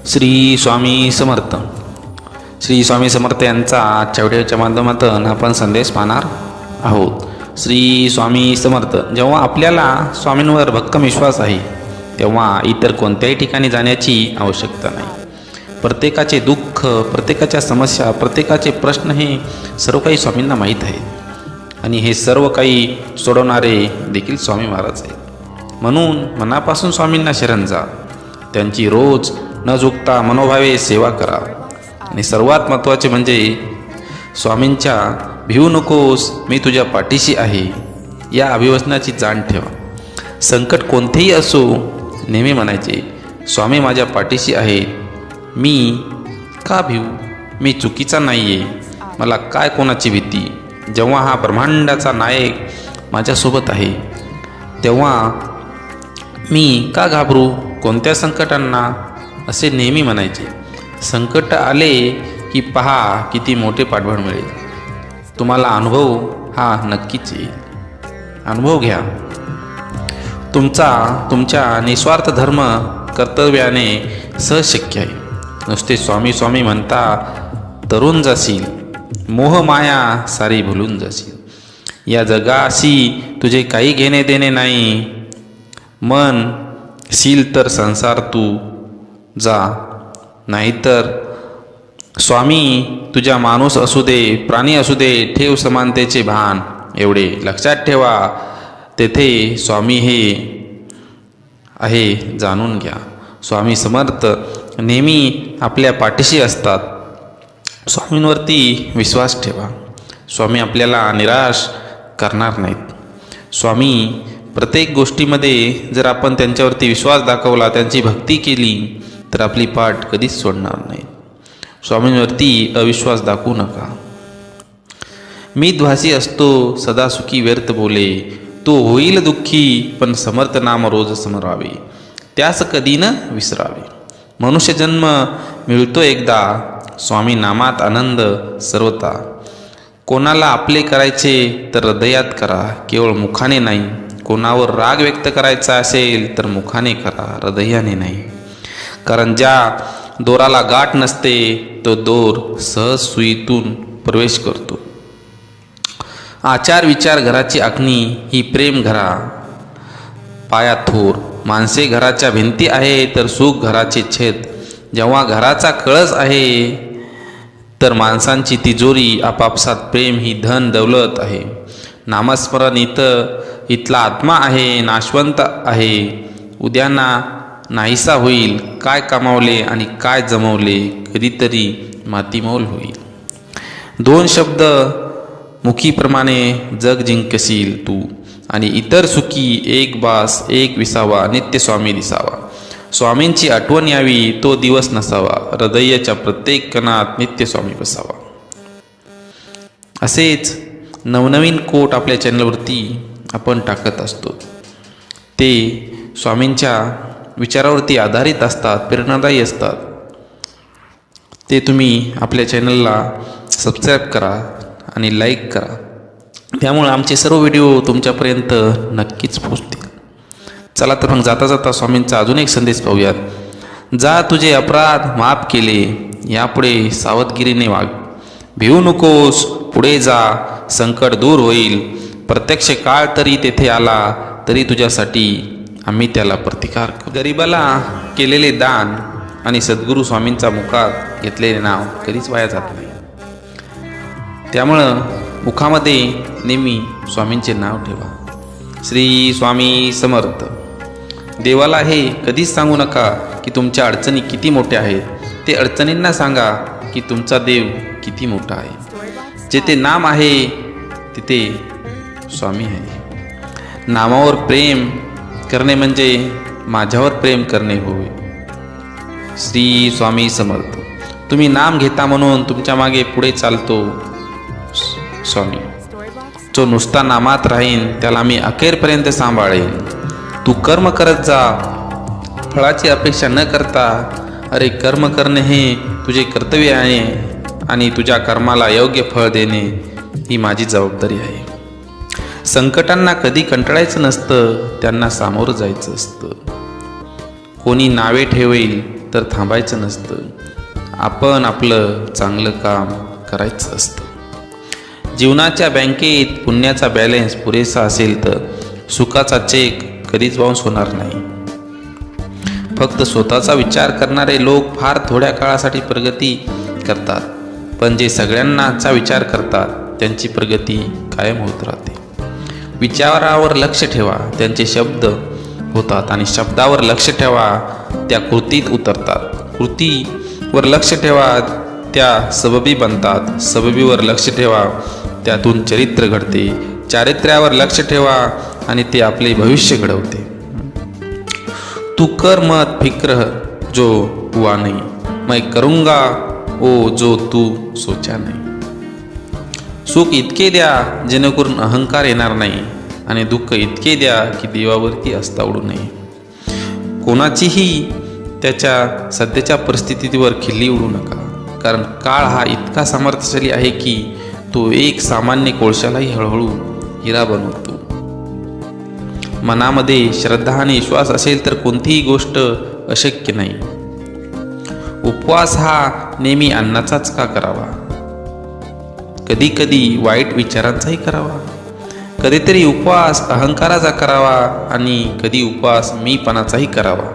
श्री स्वामी समर्थ. श्री स्वामी समर्थ यांचा आजच्या व्हिडिओच्या माध्यमातून आपण संदेश पाहणार आहोत. श्री स्वामी समर्थ. जेव्हा आपल्याला स्वामींवर भक्कम विश्वास आहे तेव्हा इतर कोणत्याही ठिकाणी जाण्याची आवश्यकता नाही. प्रत्येकाचे दुःख, प्रत्येकाच्या समस्या, प्रत्येकाचे प्रश्न हे सर्व काही स्वामींना माहीत आहे आणि हे सर्व काही सोडवणारे देखील स्वामी महाराज आहेत. म्हणून मनापासून स्वामींना शरण जा. त्यांची रोज न चुकता मनोभावे सेवा करा आणि सर्वात महत्त्वाचे म्हणजे स्वामींच्या भिवू नकोस, मी तुझ्या पाठीशी आहे या अभिवचनाची जाण ठेवा. संकट कोणतेही असो नेहमी म्हणायचे, स्वामी माझ्या पाठीशी आहे, मी का भिवू, मी चुकीचा नाही आहे, मला काय कोणाची भीती. जेव्हा हा ब्रह्मांडाचा नायक माझ्यासोबत आहे तेव्हा मी का घाबरू कोणत्या संकटांना, असे नेहमी म्हणायचे. संकट आले की पहा किती मोठे पाठबळ मिळेल. तुम्हाला अनुभव हा नक्कीच येईल. अनुभव घ्या. तुमच्या निस्वार्थ धर्म कर्तव्याने सहज शक्य आहे. नुसते स्वामी स्वामी म्हणता तरुण जाशील, मोह माया सारी भुलून जाशील. या जगाशी तुझे काही घेणे देणे नाही. मन शील तर संसार तू जा, नाहीतर स्वामी तुझ्या माणूस असू दे, प्राणी असू दे, ठेव समानतेचे भान. एवढे लक्षात ठेवा, तेथे स्वामी हे आहे जाणून घ्या. स्वामी समर्थ नेहमी आपल्या पाठीशी असतात. स्वामींवरती विश्वास ठेवा. स्वामी आपल्याला निराश करणार नाहीत. स्वामी प्रत्येक गोष्टीमध्ये जर आपण त्यांच्यावरती विश्वास दाखवला, त्यांची भक्ती केली तर आपली पाठ कधीच सोडणार नाही. स्वामींवरती अविश्वास दाखवू नका. मी द्वासी असतो सदा सुखी व्यर्थ बोले, तो होईल दुःखी पण समर्थ नाम रोज समरावे, त्यास कधी न विसरावे. मनुष्य जन्म मिळतो एकदा, स्वामी नामात आनंद सर्वता. कोणाला आपले करायचे तर हृदयात करा, केवळ मुखाने नाही. कोणावर राग व्यक्त करायचा असेल तर मुखाने करा, हृदयाने नाही. कारण ज्या दोराला गाठ नसते तो दोर सहज सुईतून प्रवेश करतो. आचार विचार घराची आखणी ही प्रेम घरा पाया थोर. माणसे घराच्या भिंती आहे तर सुख घराचे छेद. जेव्हा घराचा कळस आहे तर माणसांची तिजोरी. आपापसात प्रेम ही धन दौलत आहे. नामस्मरण इथला आत्मा आहे, नाशवंत आहे. उद्यांना नाहीसा होईल. काय कमावले आणि काय जमवले कधीतरी मातीमोल होईल. दोन शब्द मुखीप्रमाणे जग जिंकशील तू आणि इतर सुखी एक बास एक विसावा, नित्य स्वामी दिसावा. स्वामींची आठवण यावी तो दिवस नसावा, हृदयाच्या प्रत्येक कणात नित्य स्वामी बसावा. असेच नवनवीन कोट आपल्या चॅनलवरती आपण टाकत असतो. ते स्वामींच्या विचारावरती आधारित असतात, प्रेरणादायी असतात. ते तुम्ही आपल्या चॅनलला सबस्क्राईब करा आणि लाईक करा. त्यामुळे आमचे सर्व व्हिडिओ तुमच्यापर्यंत नक्कीच पोहोचतील. चला तर मग जाता जाता स्वामींचा अजून एक संदेश पाहूयात. जा तुझे अपराध माफ केले, यापुढे सावधगिरीने वाग. भिवू नकोस, पुढे जा, संकट दूर होईल. प्रत्यक्ष काळ तरी तेथे आला तरी तुझ्यासाठी आम्ही त्याला प्रतिकार करू. गरिबाला केलेले दान आणि सद्गुरू स्वामींचा मुखात घेतलेले नाव कधीच वाया जात नाही. त्यामुळं मुखामध्ये नेहमी स्वामींचे नाव ठेवा. श्री स्वामी समर्थ. देवाला हे कधीच सांगू नका की तुमच्या अडचणी किती मोठ्या आहेत. ते अडचणींना सांगा की तुमचा देव किती मोठा आहे. जेथे नाम आहे तिथे स्वामी आहे. नामावर प्रेम करणे म्हणजे माझ्यावर प्रेम करणे होय. श्री स्वामी समर्थ. तुम्ही नाम घेता म्हणून तुमच्या मागे पुढे चालतो स्वामी. जो नुसता नामात राहीन त्याला मी अखेरपर्यंत सांभाळेन. तू कर्म करत जा, फळाची अपेक्षा न करता. अरे कर्म करणे हे तुझे कर्तव्य आहे आणि तुझ्या कर्माला योग्य फळ देणे ही माझी जबाबदारी आहे. संकटांना कधी कंटाळायचं नसतं, त्यांना सामोरं जायचं असतं. कोणी नावे ठेवेल तर थांबायचं नसतं. आपण आपलं चांगलं काम करायचं असतं. जीवनाच्या बँकेत पुण्याचा बॅलन्स पुरेसा असेल तर सुखाचा चेक कधीच बाउन्स होणार नाही. फक्त स्वतःचा विचार करणारे लोक फार थोड्या काळासाठी प्रगती करतात, पण जे सगळ्यांनाचा विचार करतात त्यांची प्रगती कायम होत राहते. विचारावर लक्ष ठेवा, त्यांचे शब्द होतात, आणि शब्दावर लक्ष ठेवा, त्या कृतीत उतरतात. कृतीवर लक्ष ठेवा, त्या सबबी बनतात. सबबीवर लक्ष ठेवा, त्यातून चरित्र घडते. चारित्र्यावर लक्ष ठेवा आणि ते आपले भविष्य घडवते. तू कर मत फिक्र जो हुआ नहीं, मैं करूंगा ओ जो तू सोचा नाही. सुख इतके द्या जेणेकरून अहंकार येणार नाही, आणि दुःख इतके द्या की देवावरती आस्था उडू नये. कोणाचीही त्याच्या सध्याच्या परिस्थितीवर खिल्ली उडू नका, कारण काळ हा इतका सामर्थ्यशाली आहे की तो एक सामान्य कोळशालाही हळूहळू हिरा बनवतो. मनामध्ये श्रद्धा आणि विश्वास असेल तर कोणतीही गोष्ट अशक्य नाही. उपवास हा नेहमी अन्नाचाच का करावा? कधी कधी वाईट विचारांचाही करावा. कधीतरी उपवास अहंकाराचा करावा, आणि कधी उपवास मीपणाचाही करावा.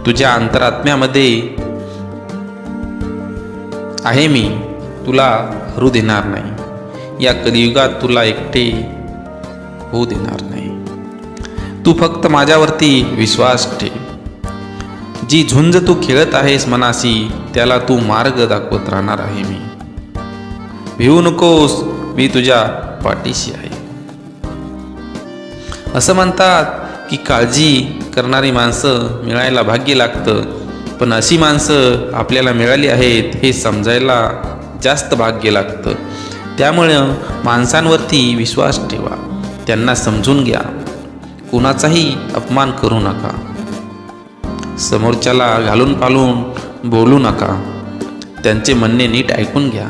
तुझ्या अंतरात्म्यामध्ये आहे मी, तुला हरू देणार नाही. या कलियुगात तुला एकटे होऊ देणार नाही. तू फक्त माझ्यावरती विश्वास ठेव. जी झुंज तू खेळत आहेस मनाशी, त्याला तू मार्ग दाखवत राहणार आहे मी. भिवू नकोस, मी तुझ्या पाठीशी आहे. असं म्हणतात की काळजी करणारी माणसं मिळायला भाग्य लागतं, पण अशी माणसं आपल्याला मिळाली आहेत हे समजायला जास्त भाग्य लागतं. त्यामुळं माणसांवरती विश्वास ठेवा, त्यांना समजून घ्या, कुणाचाही अपमान करू नका. समोरच्याला घालून पालून बोलू नका, त्यांचे म्हणणे नीट ऐकून घ्या.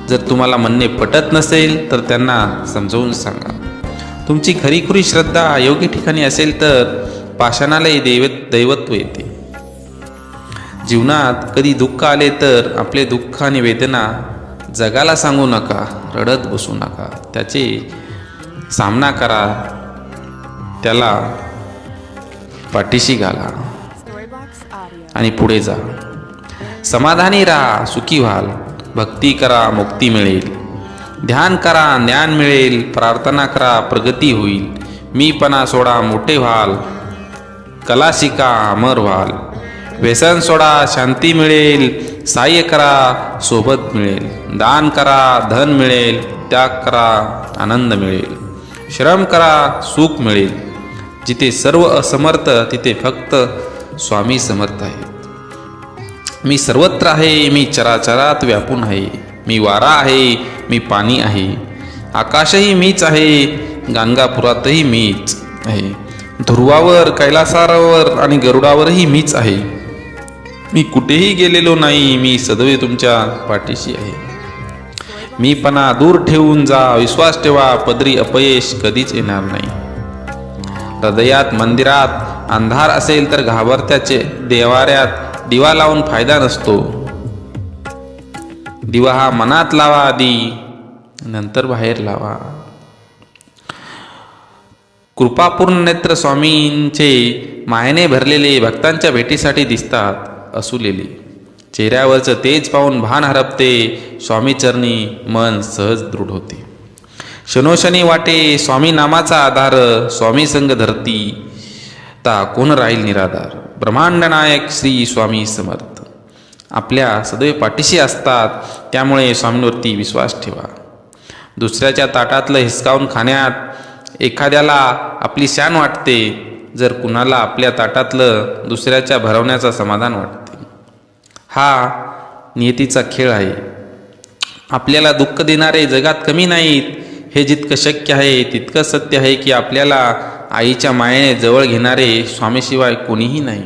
जर तुम्हाला म्हणणे पटत नसेल तर त्यांना समजावून सांगा. तुमची खरीखुरी श्रद्धा योग्य ठिकाणी असेल तर पाषाणालाही दैवत्व येते. जीवनात कधी दुःख आले तर आपले दुःख आणि वेदना जगाला सांगू नका, रडत बसू नका. त्याचे सामना करा, त्याला पाठीशी घाला आणि पुढे जा. समाधानी राहा, सुखी व्हाल. भक्ती करा, मुक्ती मिळेल. ध्यान करा, ज्ञान मिळेल. प्रार्थना करा, प्रगती होईल. मीपणा सोडा, मोठे व्हाल. कला शिका, अमर व्हाल. व्यसन सोडा, शांती मिळेल. सहाय्य करा, सोबत मिळेल. दान करा, धन मिळेल. त्याग करा, आनंद मिळेल. श्रम करा, सुख मिळेल. जिथे सर्व असमर्थ तिथे फक्त स्वामी समर्थ आहेत. मी सर्वत्र आहे, मी चराचरात व्यापून आहे. मी वारा आहे, मी पाणी आहे. आकाशही मीच आहे, गाणगापुरातही मीच आहे. ध्रुवावर, कैलासावर आणि गरुडावरही मीच आहे. मी कुठेही गेलेलो नाही, मी सदैव तुमच्या पाठीशी आहे. मीपणा दूर ठेवून जा, विश्वास ठेवा, पदरी अपयश कधीच येणार नाही. हृदयात मंदिरात अंधार असेल तर घाबरत्याचे देवाऱ्यात दिवा लावून फायदा नसतो. दिवा हा मनात लावा आधी, नंतर बाहेर लावा. कृपापूर्ण नेत्र स्वामींचे मायेने भरलेले भक्तांच्या भेटीसाठी दिसतात असुलेले. चेहऱ्यावरचं तेज पाहून भान हरपते. स्वामीचरणी मन सहज दृढ होते. क्षणोक्षणी वाटे स्वामी नामाचा आधार. स्वामी संग धरती ता कोण राहील निराधार. ब्रह्मांड नायक श्री स्वामी समर्थ आपल्या सदैव पाठीशी असतात. त्यामुळे स्वामींवरती विश्वास ठेवा. दुसऱ्याच्या ताटातलं हिसकावून खाण्यात एखाद्याला आपली शान वाटते, जर कुणाला आपल्या ताटातलं दुसऱ्याच्या भरवण्याचं समाधान वाटते. हा नियतीचा खेळ आहे. आपल्याला दुःख देणारे जगात कमी नाहीत. हे जितकं शक्य आहे तितकं सत्य आहे की आपल्याला आईच्या मायेने जवळ घेणारे स्वामीशिवाय कोणीही नाही.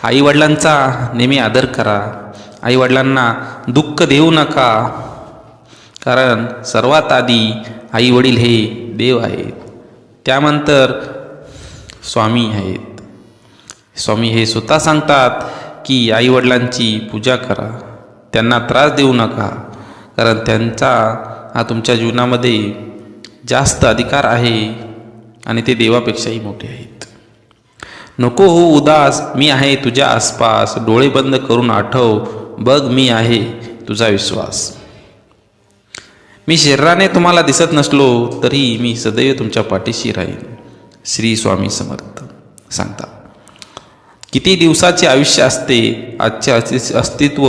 आईवडिलांचा नेहमी आदर करा. आईवडिलांना दुःख देऊ नका, कारण सर्वात आधी आईवडील हे देव आहेत, त्यानंतर स्वामी आहेत. स्वामी हे स्वतः सांगतात की आईवडिलांची पूजा करा, त्यांना त्रास देऊ नका, कारण त्यांचा हा तुमच्या जीवनामध्ये जास्त अधिकार आहे आणि ते देवापेक्षाही मोठे आहेत. नको हो उदास, मी आहे तुझ्या आसपास, डोळे बंद करून आठव, बघ मी आहे तुझा विश्वास. मी शरीराने तुम्हाला दिसत नसलो तरी मी सदैव तुमच्या पाठीशी राहीन. श्री स्वामी समर्थ सांगतात. किती दिवसाचे आयुष्य असते, आजचे अस्तित्व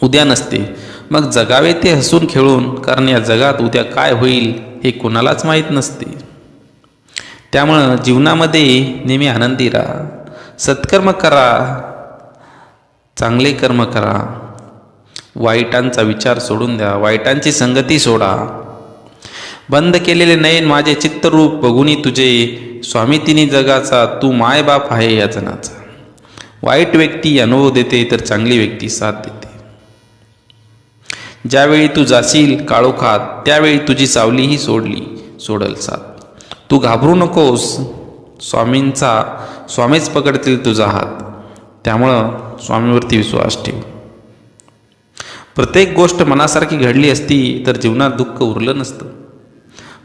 उद्या नसते. मग जगावे ते हसून खेळून, कारण या जगात उद्या काय होईल हे कोणालाच माहीत नसते. त्यामुळं जीवनामध्ये नेहमी आनंदी राहा, सत्कर्म करा, चांगले कर्म करा, वाईटांचा विचार सोडून द्या, वाईटांची संगती सोडा. बंद केलेले नयन माझे चित्तरूप बघुनी तुझे, स्वामी तिन्ही जगाचा तू मायबाप आहे या जनाचा. वाईट व्यक्ती अनुभव देते तर चांगली व्यक्ती साथ देते. ज्यावेळी तू जाशील काळोखात त्यावेळी तुझी सावलीही सोडल साथ. तू घाबरू नकोस, स्वामीच पकडतील तुझा हात. त्यामुळं स्वामीवरती विश्वास ठेव. प्रत्येक गोष्ट मनासारखी घडली असती तर जीवनात दुःख उरलं नसतं.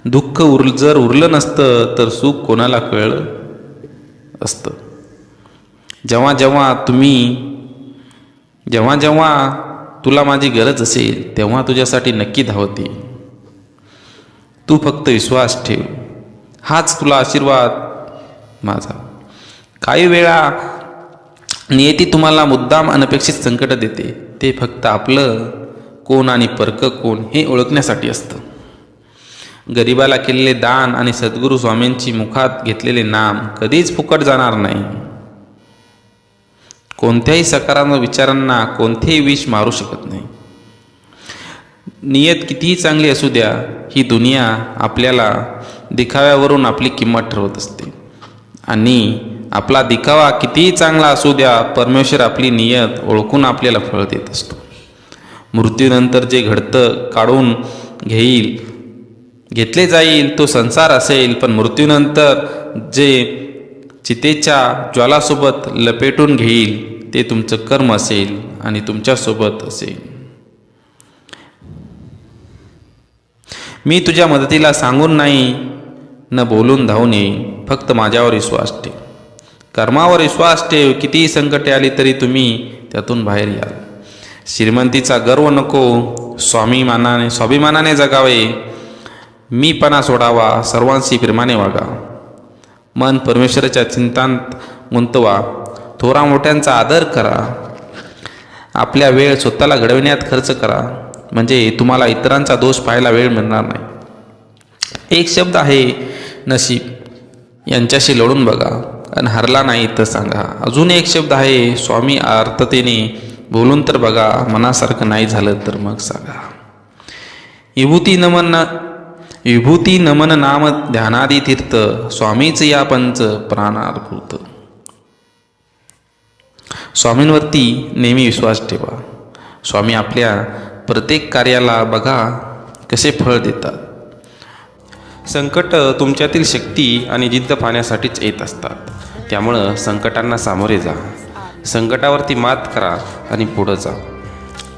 दुःख जर उरलं नसतं तर सुख कोणाला कळलं असतं. जेव्हा जेव्हा तुला माझी गरज असेल तेव्हा तुझ्यासाठी नक्की धावते. तू फक्त विश्वास ठेव, हाच तुला आशीर्वाद माझा. काही वेळा नियती तुम्हाला मुद्दाम अनपेक्षित संकट देते. ते फक्त आपलं कोण आणि परक कोण हे ओळखण्यासाठी असतं. गरिबाला केलेले दान आणि सद्गुरू स्वामींची मुखात घेतलेले नाम कधीच फुकट जाणार नाही. कोणत्याही सकारात्मक विचारांना कोणतेही विष मारू शकत नाही. नियत कितीही चांगली असू द्या, ही दुनिया आपल्याला दिखाव्यावरून आपली किंमत ठरवत असते. आणि आपला दिखावा कितीही चांगला असू द्या, परमेश्वर आपली नियत ओळखून आपल्याला फळ देत असतो. मृत्यूनंतर जे घडतं काढून घेतले जाईल तो संसार असेल, पण मृत्यूनंतर जे चितेच्या ज्वालासोबत लपेटून घेईल ते तुमचं कर्म असेल आणि तुमच्यासोबत असेल. मी तुझ्या मदतीला सांगून नाही, न बोलून धावून येईन. फक्त माझ्यावर विश्वास ठेव, कर्मावर विश्वास ठेव. कितीही संकटे आली तरी तुम्ही त्यातून बाहेर याल. श्रीमंतीचा गर्व नको, स्वाभिमानाने जगावे. मीपणा सोडावा, सर्वांशी प्रेमाने वागा. मन परमेश्वराच्या चिंतांत गुंतवा. थोरा मोठ्यांचा आदर करा. आपल्या वेळ स्वतःला घडविण्यात खर्च करा, म्हणजे तुम्हाला इतरांचा दोष पाहायला वेळ मिळणार नाही. एक शब्द आहे नशीब, यांच्याशी लढून बघा आणि हरला नाही तर सांगा. अजून एक शब्द आहे स्वामी, आर्ततेने बोलून तर बघा, मनासारखं नाही झालं तर मग सांगा. विभूती नमन नाम ध्यानादी तीर्थ, स्वामीच या पंच प्राणार्भूत. स्वामींवरती नेहमी विश्वास ठेवा. स्वामी आपल्या प्रत्येक कार्याला बघा कसे फळ देतात. संकट तुमच्यातील शक्ती आणि जिद्द पाहण्यासाठीच येत असतात. त्यामुळं संकटांना सामोरे जा, संकटावरती मात करा आणि पुढं जा.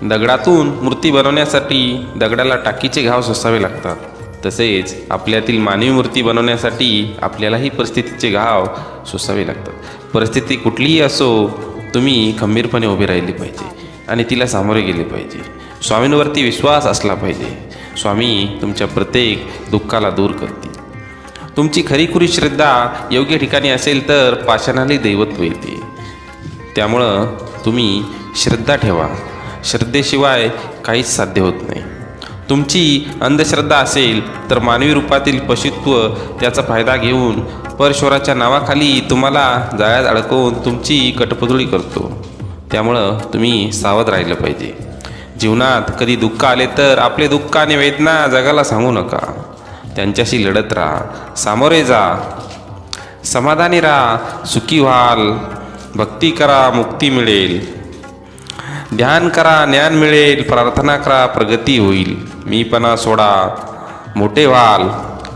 दगडातून मूर्ती बनवण्यासाठी दगडाला टाकीचे घाव सोसावे लागतात. तसेच आपल्यातील मानवी मूर्ती बनवण्यासाठी आपल्यालाही परिस्थितीचे घाव सोसावे लागतात. परिस्थिती कुठलीही असो, तुम्ही खंबीरपणे उभे राहिले पाहिजे आणि तिला सामोरे गेले पाहिजे. स्वामींवरती विश्वास असला पाहिजे. स्वामी तुमच्या प्रत्येक दुःखाला दूर करतील. तुमची खरीखुरी श्रद्धा योग्य ठिकाणी असेल तर पाषाणालाही दैवत्व येते. त्यामुळं तुम्ही श्रद्धा ठेवा. श्रद्धेशिवाय काहीच साध्य होत नाही. तुमची अंधश्रद्धा असेल तर मानवी रूपातील पशुत्व त्याचा फायदा घेऊन परमेश्वराच्या नावाखाली तुम्हाला जाळ्यात अडकवून तुमची कटपुतळी करतो. त्यामुळं तुम्ही सावध राहिलं पाहिजे. जीवनात कधी दुःख आले तर आपले दुःख आणि वेदना जगाला सांगू नका. त्यांच्याशी लढत राहा, सामोरे जा, समाधानी राहा, सुखी व्हाल. भक्ती करा, मुक्ती मिळेल. ध्यान करा, ज्ञान मिळेल. प्रार्थना करा, प्रगती होईल. मीपणा सोडा, मोठे व्हाल.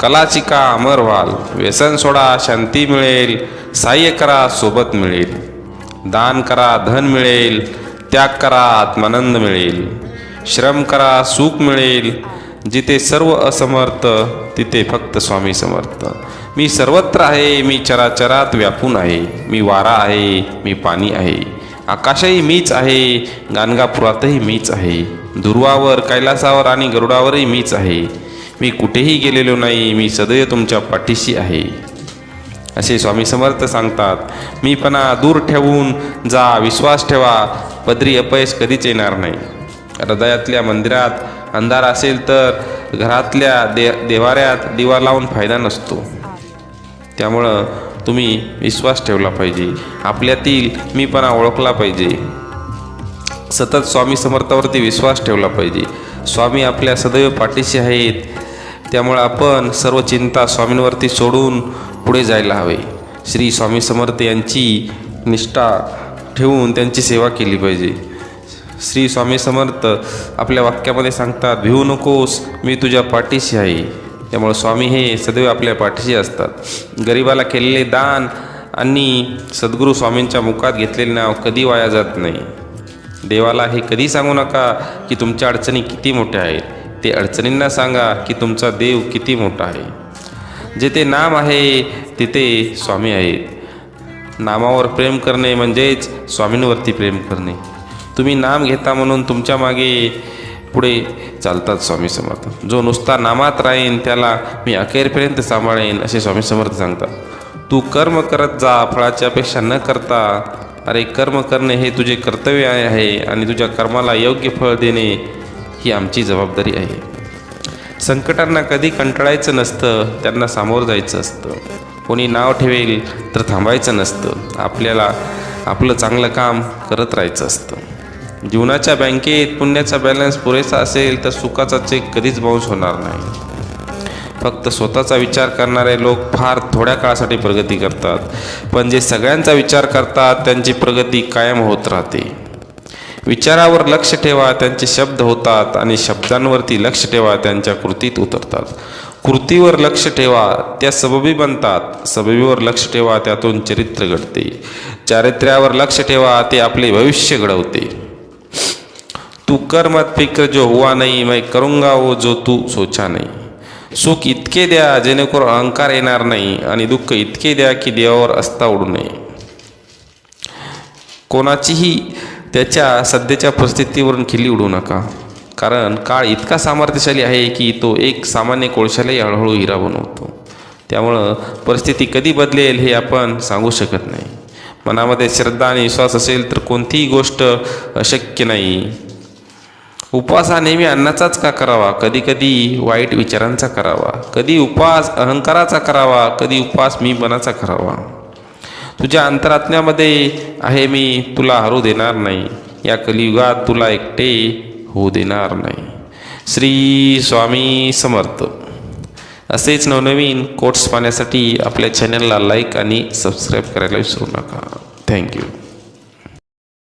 कलाची का अमर व्हाल, व्यसन सोडा शांती मिळेल, सहाय्य करा सोबत मिळेल, दान करा धन मिळेल, त्याग करा आत्मानंद मिळेल, श्रम करा सुख मिळेल, जिथे सर्व असमर्थ तिथे फक्त स्वामी समर्थ. मी सर्वत्र आहे, मी चराचरात व्यापून आहे, मी वारा आहे, मी पाणी आहे, आकाशही मीच आहे, गाणगापुरातही मीच आहे, दुर्वावर कैलासावर आणि गरुडावरही मीच आहे, मी कुठेही गेलेलो नाही, मी सदैव तुमच्या पाठीशी आहे, असे स्वामी समर्थ सांगतात. मीपणा दूर ठेवून जा, विश्वास ठेवा, पदरी अपयश कधीच येणार नाही. हृदयातल्या मंदिरात अंधार असेल तर घरातल्या देवाऱ्यात दिवा लावून फायदा नसतो. त्यामुळं तुम्ही विश्वास ठेवला पाहिजे, आपल्यातील मीपणा ओळखला पाहिजे, सतत स्वामी समर्थावरती विश्वास ठेवला पाहिजे. स्वामी आपल्या सदैव पाठीशी आहेत, त्यामुळं आपण सर्व चिंता स्वामींवरती सोडून पुढे जायला हवे. श्री स्वामी समर्थ यांची निष्ठा ठेवून त्यांची सेवा केली पाहिजे. श्री स्वामी समर्थ आपल्या वाक्यामध्ये सांगतात, भिवू नकोस, मी तुझ्या पाठीशी आहे. त्यामुळे स्वामी हे सदैव आपल्या पाठीशी असतात. गरिबाला केलेले दान आणि सद्गुरू स्वामींच्या मुखात घेतलेले नाव कधी वाया जात नाही. देवाला हे कधी सांगू नका की तुमच्या अडचणी किती मोठ्या आहेत, ते अडचणींना सांगा की तुमचा देव किती मोठा आहे. जिथे नाम आहे तिथे स्वामी आहेत. नामावर प्रेम करणे म्हणजेच स्वामींवरती प्रेम करणे. तुम्ही नाम घेता म्हणून तुमच्या मागे पुढे चालतात स्वामी समर्थ. जो नुसता नामात राहीन त्याला मी अखेरपर्यंत सांभाळेन, असे स्वामी समर्थ सांगतात. तू कर्म करत जा, फळाची अपेक्षा न करता. अरे कर्म करणे हे तुझे कर्तव्य आहे आणि तुझ्या कर्माला योग्य फळ देणे ही आमची जबाबदारी आहे. संकटांना कधी कंटाळायचं नसतं, त्यांना सामोरं जायचं असतं. कोणी नाव ठेवेल तर थांबायचं नसतं, आपल्याला आपलं चांगलं काम करत राहायचं असतं. जीवनाच्या बँकेत पुण्याचा बॅलन्स पुरेसा असेल तर सुखाचा चेक कधीच बाउन्स होणार नाही. फक्त स्वतःचा विचार करणारे लोक फार थोड्या काळासाठी प्रगती करतात, पण जे सगळ्यांचा विचार करतात त्यांची प्रगती कायम होत राहते. विचारावर लक्ष ठेवा, त्यांचे शब्द होतात, आणि शब्दांवरती लक्ष ठेवा, त्यांच्या कृतीत उतरतात. कृतीवर लक्ष ठेवा, त्या सबबी बनतात. सबबीवर लक्ष ठेवा, त्यातून चरित्र घडते. चारित्र्यावर लक्ष ठेवा, ते आपले भविष्य घडवते. तू कर मत फिक्र जो हुआ नहीं, मैं करूंगा वो जो तू सोचा नहीं. सुख इतके द्या जेणेकरून अहंकार येणार नाही, आणि दुःख इतके द्या की देवावर अस्ता उडू नये. कोणाचीही त्याच्या सध्याच्या परिस्थितीवरून खिल्ली उडू नका, कारण काळ इतका सामर्थ्यशाली आहे की तो एक सामान्य कोळशालाही हळूहळू हिरा बनवतो. त्यामुळं परिस्थिती कधी बदलेल हे आपण सांगू शकत नाही. मनामध्ये श्रद्धा आणि विश्वास असेल तर कोणतीही गोष्ट अशक्य नाही. उपवास हा नेहमी अन्नाचाच का करावा, कधी कधी वाईट विचारांचा करावा, कधी उपवास अहंकाराचा करावा, कधी उपवास मीपणाचा करावा. तुझ्या अंतरात्म्यामध्ये आहे मी, तुला हरू देणार नाही. या कलियुगात तुला एकटे होऊ देणार नाही. श्री स्वामी समर्थ. असेच नवनवीन कोट्स पाहण्यासाठी आपल्या चॅनलला लाईक आणि सबस्क्राईब करायला विसरू नका. थँक्यू.